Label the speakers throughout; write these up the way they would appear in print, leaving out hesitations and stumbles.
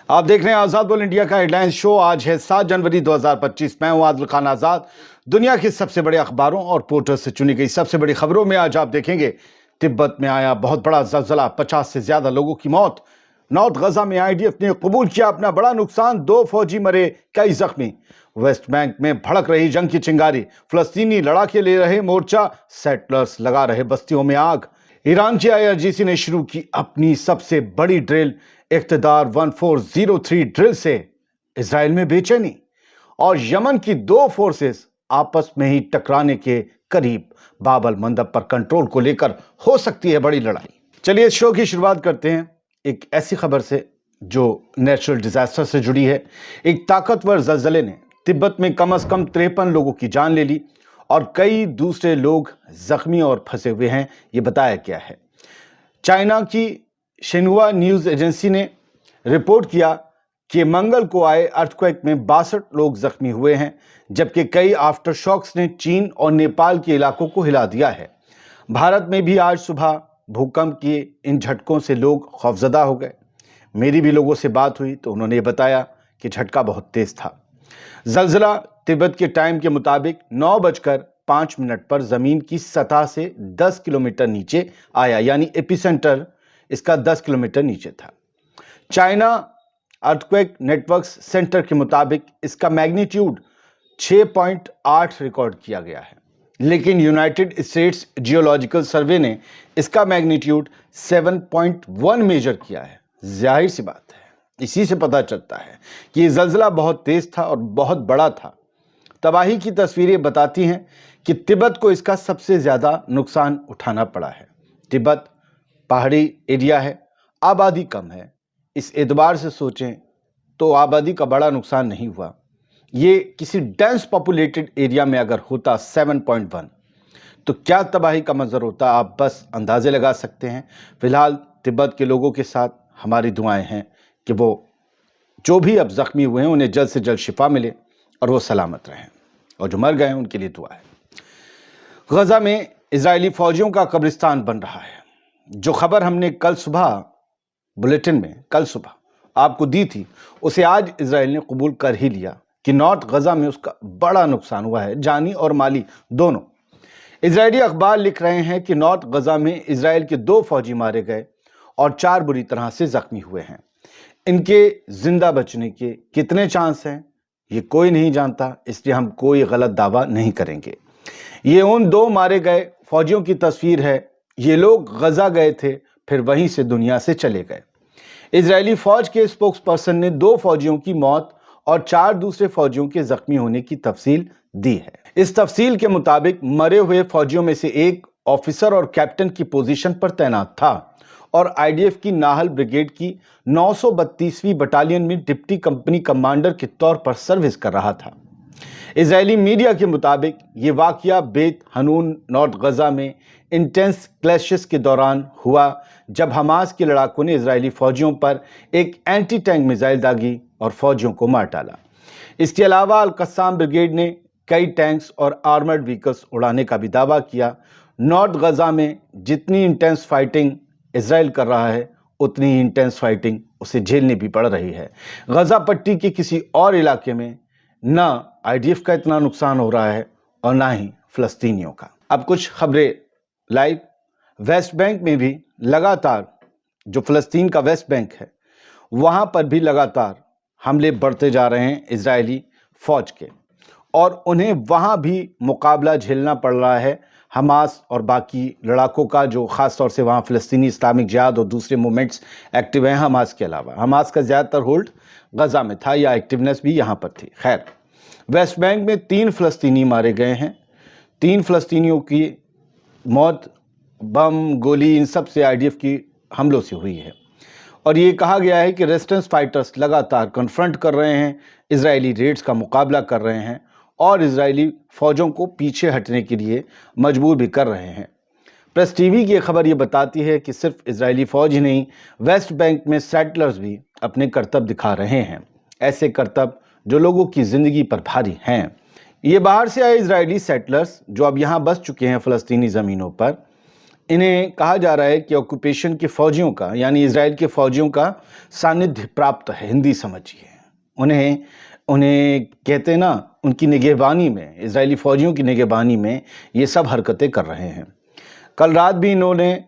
Speaker 1: आप देख रहे हैं आजाद बोल इंडिया का हेडलाइंस शो। आज है 7 जनवरी 2025। मैं हूं आदिल खान आजाद। दुनिया के सबसे बड़े अखबारों और पोर्टल से चुनी गई सबसे बड़ी खबरों में आज आप देखेंगे तिब्बत में आया बहुत बड़ा जलजला, 50 से ज्यादा लोगों की मौत। नॉर्थ गजा में आईडीएफ ने कबूल किया अपना बड़ा नुकसान, 2 फौजी मरे, कई जख्मी। वेस्ट बैंक में भड़क रही जंग की चिंगारी, फलस्तीनी लड़ाके ले रहे मोर्चा, सेटलर्स लगा रहे बस्तियों में आग। ईरान की आईआरजीसी ने शुरू की अपनी सबसे बड़ी ड्रिल, इक़्तिदार 1403 ड्रिल से इजराइल में बेचैनी, और यमन की 2 फोर्सेस आपस में ही टकराने के करीब। बाबल मंदब पर कंट्रोल को लेकर हो सकती है बड़ी लड़ाई। चलिए इस शो की शुरुआत करते हैं एक ऐसी खबर से जो नेचुरल डिजास्टर से जुड़ी है। एक ताकतवर जलजले ने तिब्बत में कम से कम 53 लोगों की जान ले ली और कई दूसरे लोग जख्मी और फंसे हुए हैं, ये बताया गया है। चाइना की शिन्हुआ न्यूज एजेंसी ने रिपोर्ट किया कि मंगल को आए अर्थक्वेक में 62 लोग जख्मी हुए हैं, जबकि कई आफ्टर शॉक्स ने चीन और नेपाल के इलाकों को हिला दिया है। भारत में भी आज सुबह भूकंप के इन झटकों से लोग खौफजदा हो गए। मेरी भी लोगों से बात हुई तो उन्होंने बताया कि झटका बहुत तेज था। जलजला तिब्बत के टाइम के मुताबिक 9:05 पर जमीन की सतह से 10 किलोमीटर नीचे आया, यानी एपिसेंटर इसका 10 किलोमीटर नीचे था। चाइना अर्थक्वेक नेटवर्क्स सेंटर के मुताबिक इसका मैग्नीट्यूड 6.8 रिकॉर्ड किया गया है, लेकिन यूनाइटेड स्टेट्स जियोलॉजिकल सर्वे ने इसका मैग्नीट्यूड 7.1 मेजर किया है। जाहिर सी बात है, इसी से पता चलता है कि ये जलजला बहुत तेज था और बहुत बड़ा था। तबाही की तस्वीरें बताती हैं कि तिब्बत को इसका सबसे ज्यादा नुकसान उठाना पड़ा है। तिब्बत पहाड़ी एरिया है, आबादी कम है। इस एतबार से सोचें तो आबादी का बड़ा नुकसान नहीं हुआ। ये किसी डेंस पॉपुलेटेड एरिया में अगर होता 7.1 तो क्या तबाही का मंजर होता, आप बस अंदाजे लगा सकते हैं। फिलहाल तिब्बत के लोगों के साथ हमारी दुआएं हैं कि वो जो भी अब जख्मी हुए हैं उन्हें जल्द से जल्द शिफा मिले और वो सलामत रहें, और जो मर गए हैं उनके लिए दुआ है। गजा में इजरायली फौजियों का कब्रिस्तान बन रहा है। जो खबर हमने कल सुबह बुलेटिन में कल सुबह आपको दी थी, उसे आज इजराइल ने कबूल कर ही लिया कि नॉर्थ गजा में उसका बड़ा नुकसान हुआ है, जानी और माली दोनों। इजरायली अखबार लिख रहे हैं कि नॉर्थ गजा में इजराइल के 2 फौजी मारे गए और 4 बुरी तरह से जख्मी हुए हैं। इनके जिंदा बचने के कितने चांस हैं ये कोई नहीं जानता, इसलिए हम कोई गलत दावा नहीं करेंगे। ये उन 2 मारे गए फौजियों की तस्वीर है। ये लोग गजा गए थे, फिर वहीं से दुनिया से चले गए। इजरायली फौज के स्पोक्स पर्सन ने 2 फौजियों की मौत और 4 दूसरे फौजियों के जख्मी होने की तफसील दी है। इस तफसील के मुताबिक मरे हुए फौजियों में से एक ऑफिसर और कैप्टन की पोजीशन पर तैनात था और आईडीएफ की नाहल ब्रिगेड की 932वीं बटालियन में डिप्टी कंपनी कमांडर के तौर पर सर्विस कर रहा था। इजरायली मीडिया के मुताबिक ये वाकया बेत हनून नॉर्थ गजा में इंटेंस क्लैशेस के दौरान हुआ, जब हमास के लड़ाकों ने इजरायली फौजियों पर एक एंटी टैंक मिसाइल दागी और फौजियों को मार डाला। इसके अलावा अल कस्साम ब्रिगेड ने कई टैंक्स और आर्मर्ड व्हीकल्स उड़ाने का भी दावा किया। नॉर्थ गजा में जितनी इंटेंस फाइटिंग इजराइल कर रहा है, उतनी ही इंटेंस फाइटिंग उसे झेलनी भी पड़ रही है। गजा पट्टी के किसी और इलाके में ना आईडीएफ का इतना नुकसान हो रहा है और ना ही फलस्तीनियों का। अब कुछ खबरें लाइव। वेस्ट बैंक में भी लगातार, जो फलस्तीन का वेस्ट बैंक है, वहां पर भी लगातार हमले बढ़ते जा रहे हैं इजरायली फौज के, और उन्हें वहां भी मुकाबला झेलना पड़ रहा है हमास और बाकी लड़ाकों का, जो खास तौर से वहां फलस्तीनी इस्लामिक जिहाद और दूसरे मूवमेंट्स एक्टिव हैं हमास के अलावा। हमास का ज़्यादातर होल्ड गजा में था या एक्टिवनेस भी यहाँ पर थी। खैर, वेस्ट बैंक में 3 फलस्तीनी मारे गए हैं। 3 फलस्तीनियों की मौत बम, गोली, इन सब से आईडीएफ की हमलों से हुई है, और ये कहा गया है कि रेजिस्टेंस फाइटर्स लगातार कन्फ्रंट कर रहे हैं, इजरायली रेड्स का मुकाबला कर रहे हैं और इजरायली फौजों को पीछे हटने के लिए मजबूर भी कर रहे हैं। प्रेस टीवी की खबर ये बताती है कि सिर्फ इजरायली फौज ही नहीं, वेस्ट बैंक में सेटलर्स भी अपने करतब दिखा रहे हैं, ऐसे करतब जो लोगों की जिंदगी पर भारी हैं। ये बाहर से आए इजरायली सेटलर्स जो अब यहाँ बस चुके हैं फलस्तीनी ज़मीनों पर, इन्हें कहा जा रहा है कि ऑक्यूपेशन के फौजियों का यानी इजराइल के फौजियों का सानिध्य प्राप्त है, हिंदी समझिए। उन्हें उन्हें कहते हैं ना, उनकी निगहबानी में, इजरायली फौजियों की निगहबानी में ये सब हरकतें कर रहे हैं। कल रात भी इन्होंने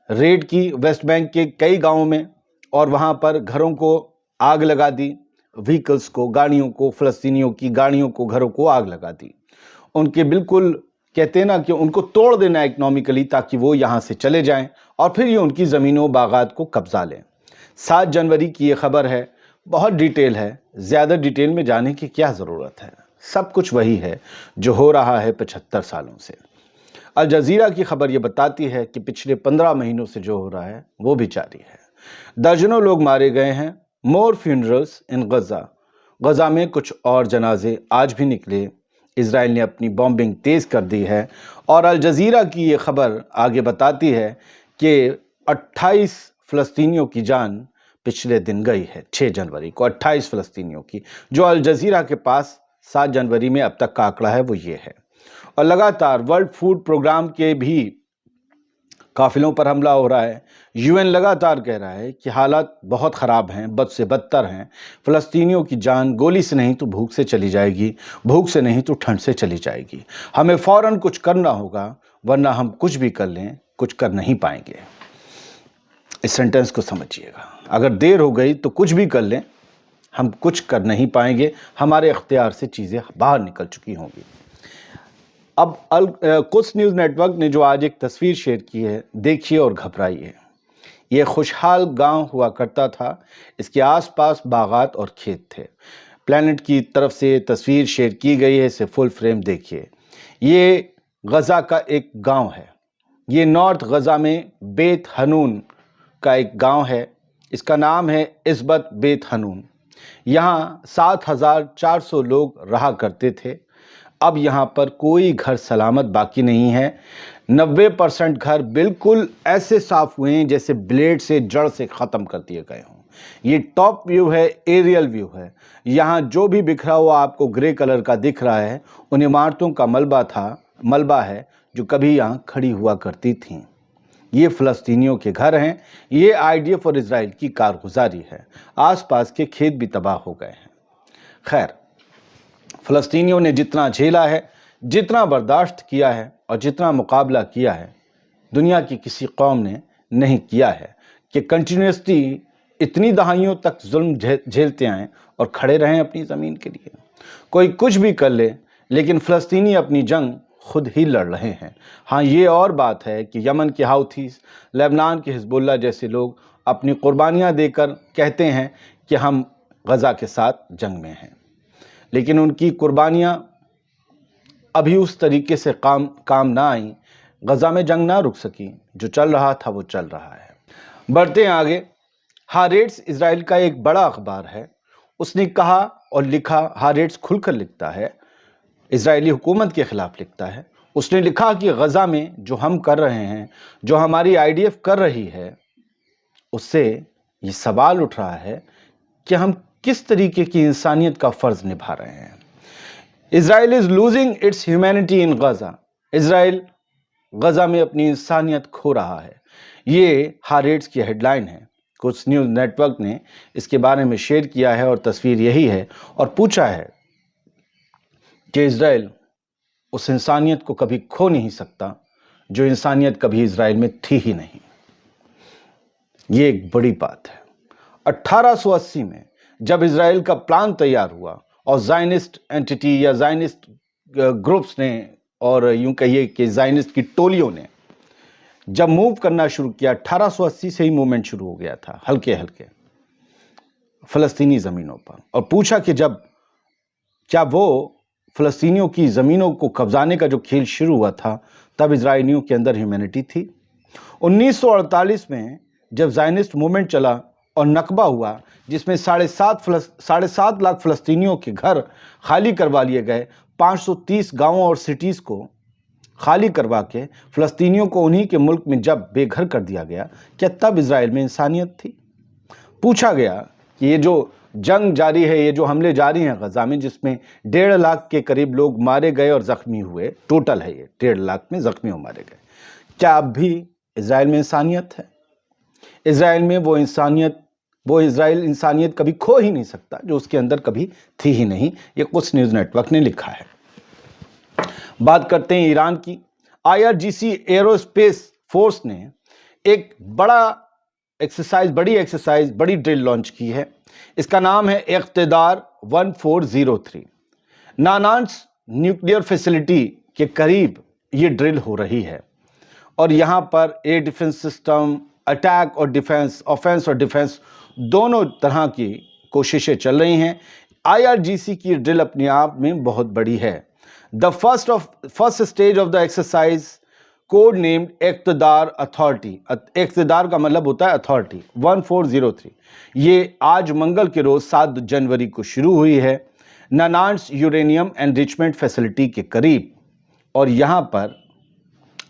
Speaker 1: रेड की वेस्ट बैंक के कई गांवों में और वहां पर घरों को आग लगा दी, व्हीकल्स को, गाड़ियों को, फ़लस्तीनियों की गाड़ियों को, घरों को आग लगा दी। उनके बिल्कुल कहते हैं ना कि उनको तोड़ देना इकोनॉमिकली, ताकि वो यहाँ से चले जाएं और फिर ये उनकी ज़मीनों बागात को कब्जा लें। 7 जनवरी की ये खबर है, बहुत डिटेल है, ज़्यादा डिटेल में जाने की क्या ज़रूरत है। सब कुछ वही है जो हो रहा है 75 सालों से। अल जज़ीरा की खबर ये बताती है कि पिछले 15 महीनों से जो हो रहा है वो भी जारी है। दर्जनों लोग मारे गए हैं। मोर फ्यूनरल्स इन गजा। गजा में कुछ और जनाजे आज भी निकले। इजराइल ने अपनी बॉम्बिंग तेज़ कर दी है और अल जज़ीरा की ये खबर आगे बताती है कि 28 फ़लस्तीनियों की जान पिछले दिन गई है। 6 जनवरी को 28 फ़लस्तीनियों की, जो अल जज़ीरा के पास 7 जनवरी में अब तक का आंकड़ा है वो ये है। और लगातार वर्ल्ड फूड प्रोग्राम के भी काफिलों पर हमला हो रहा है। यूएन लगातार कह रहा है कि हालात बहुत ख़राब हैं, बद से बदतर हैं। फ़लस्तीनियों की जान गोली से नहीं तो भूख से चली जाएगी, भूख से नहीं तो ठंड से चली जाएगी। हमें फ़ौरन कुछ करना होगा, वरना हम कुछ भी कर लें, कुछ कर नहीं पाएंगे। इस सेंटेंस को समझिएगा, अगर देर हो गई तो कुछ भी कर लें, हम कुछ कर नहीं पाएंगे, हमारे इख्तियार से चीज़ें बाहर निकल चुकी होंगी। अब कुछ न्यूज़ नेटवर्क ने जो आज एक तस्वीर शेयर की है, देखिए और घबराइए। ये खुशहाल गांव हुआ करता था, इसके आसपास बागात और खेत थे। प्लैनेट की तरफ से तस्वीर शेयर की गई है, इसे फुल फ्रेम देखिए। ये गज़ा का एक गांव है। ये नॉर्थ गज़ा में बेत हनून का एक गांव है। इसका नाम है इस्बत बेत हनून। यहाँ 7,400 लोग रहा करते थे। अब यहाँ पर कोई घर सलामत बाकी नहीं है। 90% घर बिल्कुल ऐसे साफ हुए हैं जैसे ब्लेड से जड़ से ख़त्म कर दिए गए हों। ये टॉप व्यू है, एरियल व्यू है। यहाँ जो भी बिखरा हुआ आपको ग्रे कलर का दिख रहा है, उन इमारतों का मलबा है जो कभी यहाँ खड़ी हुआ करती थीं। ये फ़लस्तीनियों के घर हैं। ये IDF और इजराइल की कारगुजारी है। आसपास के खेत भी तबाह हो गए हैं। खैर, फ़लस्तीनियों ने जितना झेला है, जितना बर्दाश्त किया है और जितना मुकाबला किया है, दुनिया की किसी कौम ने नहीं किया है कि कंटिन्यूसली इतनी दहाइयों तक जुल्म झेलते आएँ और खड़े रहें अपनी ज़मीन के लिए। कोई कुछ भी कर ले, लेकिन फ़लस्तीनी अपनी जंग खुद ही लड़ रहे हैं। हाँ, ये और बात है कि यमन के हाउथीज़, लेबनान के हिज़्बुल्लाह जैसे लोग अपनी कुर्बानियाँ देकर कहते हैं कि हम गज़ा के साथ जंग में हैं, लेकिन उनकी कुर्बानियाँ अभी उस तरीके से काम ना आई। गज़ा में जंग ना रुक सकी। जो चल रहा था वो चल रहा है। बढ़ते हैं आगे। हारेट्स इजराइल का एक बड़ा अखबार है। उसने कहा और लिखा, हारेट्स खुलकर लिखता है, इजरायली हुकूमत के ख़िलाफ़ लिखता है। उसने लिखा कि गज़ा में जो हम कर रहे हैं, जो हमारी IDF कर रही है, उससे ये सवाल उठ रहा है कि हम किस तरीके की इंसानियत का फ़र्ज़ निभा रहे हैं। Israel is losing its humanity in Gaza. Israel Gaza में अपनी इंसानियत खो रहा है। ये हारेट्स की हेडलाइन है। कुछ न्यूज़ नेटवर्क ने इसके बारे में शेयर किया है और तस्वीर यही है और पूछा है कि इजराइल उस इंसानियत को कभी खो नहीं सकता जो इंसानियत कभी इजराइल में थी ही नहीं। ये एक बड़ी बात है। 1880 में जब इजराइल का प्लान तैयार हुआ और ज़ायनिस्ट एंटिटी या ज़ायनिस्ट ग्रुप्स ने, और यूं कहिए कि ज़ायनिस्ट की टोलियों ने जब मूव करना शुरू किया, 1880 से ही मूवमेंट शुरू हो गया था हल्के हल्के फ़लस्तीनी ज़मीनों पर, और पूछा कि जब क्या वो फ़लस्तीनियों की ज़मीनों को कब्जाने का जो खेल शुरू हुआ था, तब इजराइलियों के अंदर ह्यूमैनिटी थी। 1948 में जब ज़ायनिस्ट मूवमेंट चला और नकबा हुआ, जिसमें 7.5 लाख फ़लस्तीनियों के घर खाली करवा लिए गए, 530 गांवों और सिटीज़ को खाली करवा के फ़लस्तीनियों को उन्हीं के मुल्क में जब बेघर कर दिया गया, क्या तब इजराइल में इंसानियत थी? पूछा गया कि ये जो जंग जारी है, ये जो हमले जारी हैं गज़ा में, जिसमें 1.5 लाख के करीब लोग मारे गए और ज़ख्मी हुए, टोटल है ये 1.5 लाख में ज़ख्मी और मारे गए, क्या अब भी इजराइल में इंसानियत है। इजराइल में वो इजराइल इंसानियत कभी खो ही नहीं सकता जो उसके अंदर कभी थी ही नहीं। ये कुछ न्यूज़ नेटवर्क ने लिखा है। बात करते हैं ईरान की। IRGC एरोस्पेस फोर्स ने एक बड़ी एक्सरसाइज, बड़ी ड्रिल लॉन्च की है। इसका नाम है इक़्तिदार 1403। नानांस न्यूक्लियर फैसिलिटी के करीब ये ड्रिल हो रही है और यहाँ पर एयर डिफेंस सिस्टम, अटैक और डिफेंस, ऑफेंस और डिफेंस दोनों तरह की कोशिशें चल रही हैं। IRGC की ड्रिल अपने आप में बहुत बड़ी है। The first stage of the exercise code named Iqtidar authority, इक़्तिदार का मतलब होता है अथॉरिटी, 1403, ये आज मंगल के रोज 7 जनवरी को शुरू हुई है नानांस यूरेनियम एनरिचमेंट फैसिलिटी के करीब। और यहाँ पर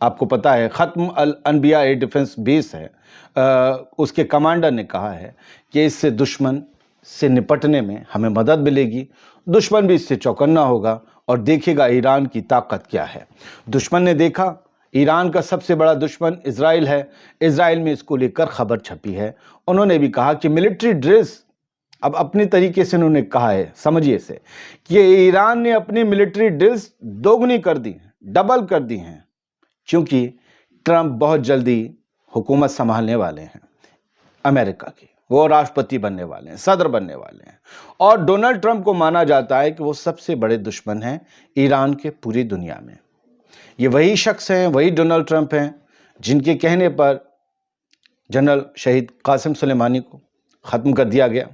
Speaker 1: आपको पता है ख़त्म अल अनबिया एयर डिफेंस बेस है। उसके कमांडर ने कहा है कि इससे दुश्मन से निपटने में हमें मदद मिलेगी, दुश्मन भी इससे चौकन्ना होगा और देखेगा ईरान की ताकत क्या है। दुश्मन ने देखा ईरान का सबसे बड़ा दुश्मन इजराइल है। इजराइल में इसको लेकर खबर छपी है। उन्होंने भी कहा कि मिलिट्री ड्रिल्स, अब अपनी तरीके से उन्होंने कहा है, समझिए से, कि ईरान ने अपनी मिलिट्री ड्रिल्स दोगुनी कर दी, डबल कर दी हैं, क्योंकि ट्रंप बहुत जल्दी हुकूमत संभालने वाले हैं अमेरिका की। वो राष्ट्रपति बनने वाले हैं, सदर बनने वाले हैं। और डोनाल्ड ट्रंप को माना जाता है कि वो सबसे बड़े दुश्मन हैं ईरान के पूरी दुनिया में। ये वही शख्स हैं, वही डोनाल्ड ट्रंप हैं जिनके कहने पर जनरल शहीद कासिम सुलेमानी को ख़त्म कर दिया गया,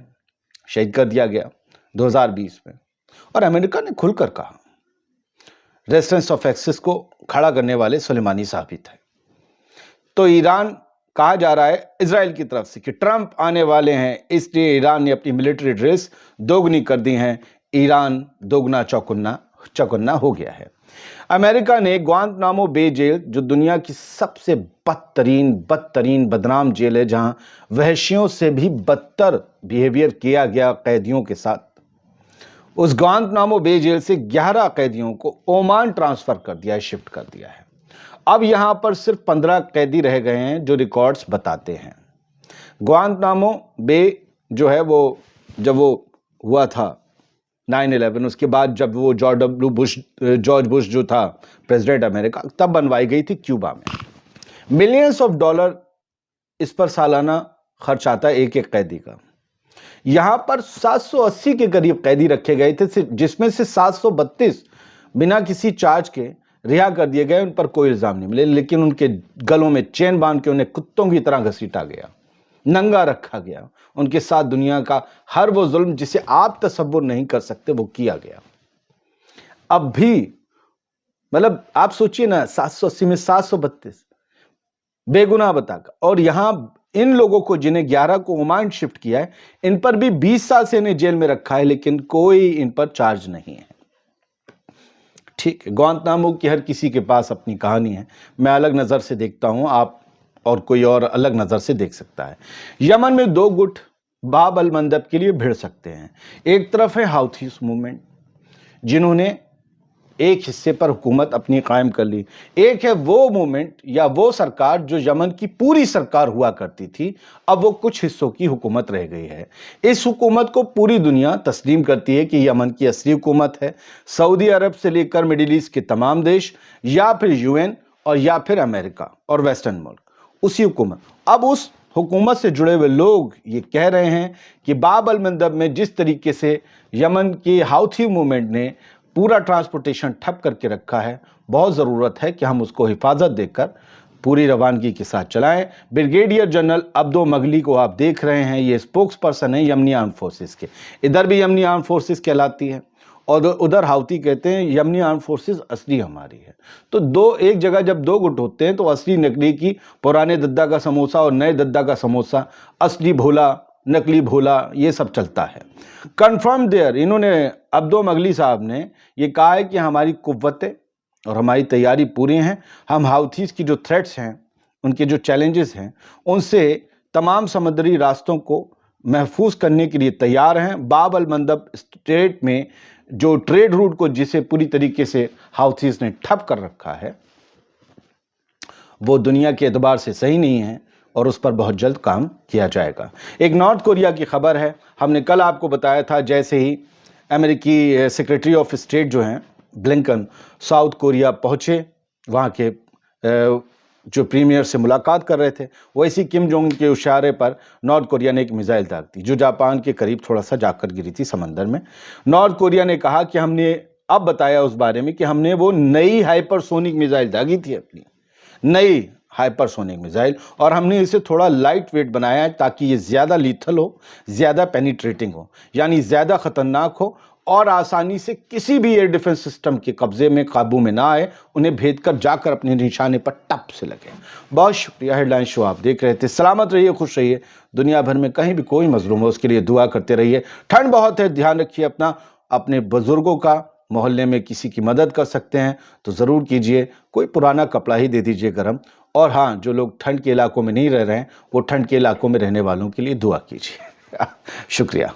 Speaker 1: शहीद कर दिया गया 2020 में। और अमेरिका ने खुलकर कहा, रेजिस्टेंस ऑफ एक्सिस को खड़ा करने वाले सुलेमानी साहब ही थे। तो ईरान, कहा जा रहा है इजराइल की तरफ से कि ट्रंप आने वाले हैं, इसलिए ईरान ने अपनी मिलिट्री ड्रिल्स दोगुनी कर दी हैं। ईरान दोगुना चौगुना हो गया है। अमेरिका ने ग्वांतनामो बे जेल, जो दुनिया की सबसे बदतरीन बदनाम जेल है, जहां वहशियों से भी बदतर बिहेवियर किया गया कैदियों के साथ, उस ग्वांतनामो बे जेल से 11 कैदियों को ओमान ट्रांसफर कर दिया है, शिफ्ट कर दिया है। अब यहां पर सिर्फ 15 कैदी रह गए हैं, जो रिकॉर्ड्स बताते हैं। ग्वांतनामो बे जो है वो, जब वो हुआ था 9/11, उसके बाद जब वो जॉर्ज बुश जो था प्रेसिडेंट अमेरिका, तब बनवाई गई थी क्यूबा में। मिलियंस ऑफ डॉलर इस पर सालाना खर्च आता है एक एक कैदी का। यहां पर 780 के करीब कैदी रखे गए थे, जिसमें से 732 बिना किसी चार्ज के रिहा कर दिए गए। उन पर कोई इल्जाम नहीं मिले, लेकिन उनके गलों में चेन बांध के उन्हें कुत्तों की तरह घसीटा गया, नंगा रखा गया। उनके साथ दुनिया का हर वो जुल्म जिसे आप तसव्वुर नहीं कर सकते वो किया गया। अब भी मतलब आप सोचिए ना, 780 में 732 बेगुनाह बताकर, और यहां इन लोगों को, जिन्हें 11 को ओमान शिफ्ट किया है, इन पर भी 20 साल से इन्हें जेल में रखा है, लेकिन कोई इन पर चार्ज नहीं है। ठीक है, ग्वांतनामो की हर किसी के पास अपनी कहानी है। मैं अलग नज़र से देखता हूं, आप और कोई और अलग नज़र से देख सकता है। यमन में 2 गुट बाब अल मंदब के लिए भिड़ सकते हैं। एक तरफ है हाउथीस मूवमेंट, जिन्होंने एक हिस्से पर हुकूमत अपनी कायम कर ली। एक है वो मूवमेंट या वो सरकार जो यमन की पूरी सरकार हुआ करती थी, अब वो कुछ हिस्सों की हुकूमत रह गई है। इस हुकूमत को पूरी दुनिया तस्लीम करती है कि यमन की असली हुकूमत है। सऊदी अरब से लेकर मिडिल ईस्ट के तमाम देश, या फिर UN, और या फिर अमेरिका और वेस्टर्न मुल्क, उसी हुकूमत। अब उस हुकूमत से जुड़े हुए लोग ये कह रहे हैं कि बाब अल मंदब में जिस तरीके से यमन के हाउथी मूवमेंट ने पूरा ट्रांसपोर्टेशन ठप करके रखा है, बहुत ज़रूरत है कि हम उसको हिफाजत देकर पूरी रवानगी के साथ चलाएं। ब्रिगेडियर जनरल अब्दो मगली को आप देख रहे हैं, ये स्पोक्स पर्सन है यमनी आर्म फोर्सेस के। इधर भी यमनी आर्म फोर्सेस कहलाती है और उधर हाउती कहते हैं यमनी आर्म फोर्सेस असली हमारी है। तो एक जगह जब 2 गुट होते हैं तो असली नकली की, पुराने दद्दा का समोसा और नए दद्दा का समोसा, असली भोला नकली भोला, ये सब चलता है। कन्फर्म देयर, इन्होंने, अब्दो मगली साहब ने ये कहा है कि हमारी कुव्वतें और हमारी तैयारी पूरी हैं। हम हाउथीज की जो थ्रेट्स हैं, उनके जो चैलेंजेस हैं, उनसे तमाम समुद्री रास्तों को महफूज करने के लिए तैयार हैं। बाब अल मंदब स्ट्रेट में जो ट्रेड रूट को, जिसे पूरी तरीके से हाउथीज ने ठप कर रखा है, وہ دنیا کے اعتبار سے صحیح نہیں ہے اور اس پر بہت جلد کام کیا جائے گا۔ ایک نارتھ کوریا کی خبر ہے، ہم نے کل آپ کو بتایا تھا جیسے ہی امریکی سیکریٹری آف اسٹیٹ جو ہیں بلنکن ساؤتھ کوریا پہنچے، وہاں کے جو پریمیئر سے ملاقات کر رہے تھے، ویسی کم جونگ کے اشارے پر نارتھ کوریا نے ایک میزائل داغ دی جو جاپان کے قریب تھوڑا سا جا کر گری تھی سمندر میں۔ نارتھ کوریا نے کہا کہ ہم نے اب بتایا اس بارے میں کہ ہم نے وہ نئی ہائپر سونک میزائل داغی تھی، اپنی نئی ہائپر سونک میزائل، اور ہم نے اسے تھوڑا لائٹ ویٹ بنایا ہے تاکہ یہ زیادہ لیتھل ہو، زیادہ پینیٹریٹنگ ہو، یعنی زیادہ خطرناک ہو اور آسانی سے کسی بھی ایئر ڈیفنس سسٹم کے قبضے میں قابو میں نہ آئے، انہیں بھید کر جا کر اپنے نشانے پر ٹپ سے لگے۔ بہت شکریہ، ہیڈ لائن شو آپ دیکھ رہے تھے۔ سلامت رہیے، خوش رہیے، دنیا بھر میں کہیں بھی کوئی مظلوم ہو اس کے لیے دعا کرتے رہیے۔ ٹھنڈ بہت ہے، دھیان رکھیے اپنے بزرگوں کا، محلے میں کسی کی مدد کر سکتے ہیں تو ضرور کیجئے، کوئی پرانا کپڑا ہی دے دیجئے گرم، اور ہاں جو لوگ ٹھنڈ کے علاقوں میں نہیں رہ رہے ہیں وہ ٹھنڈ کے علاقوں میں رہنے والوں کے لیے دعا کیجئے۔ شکریہ۔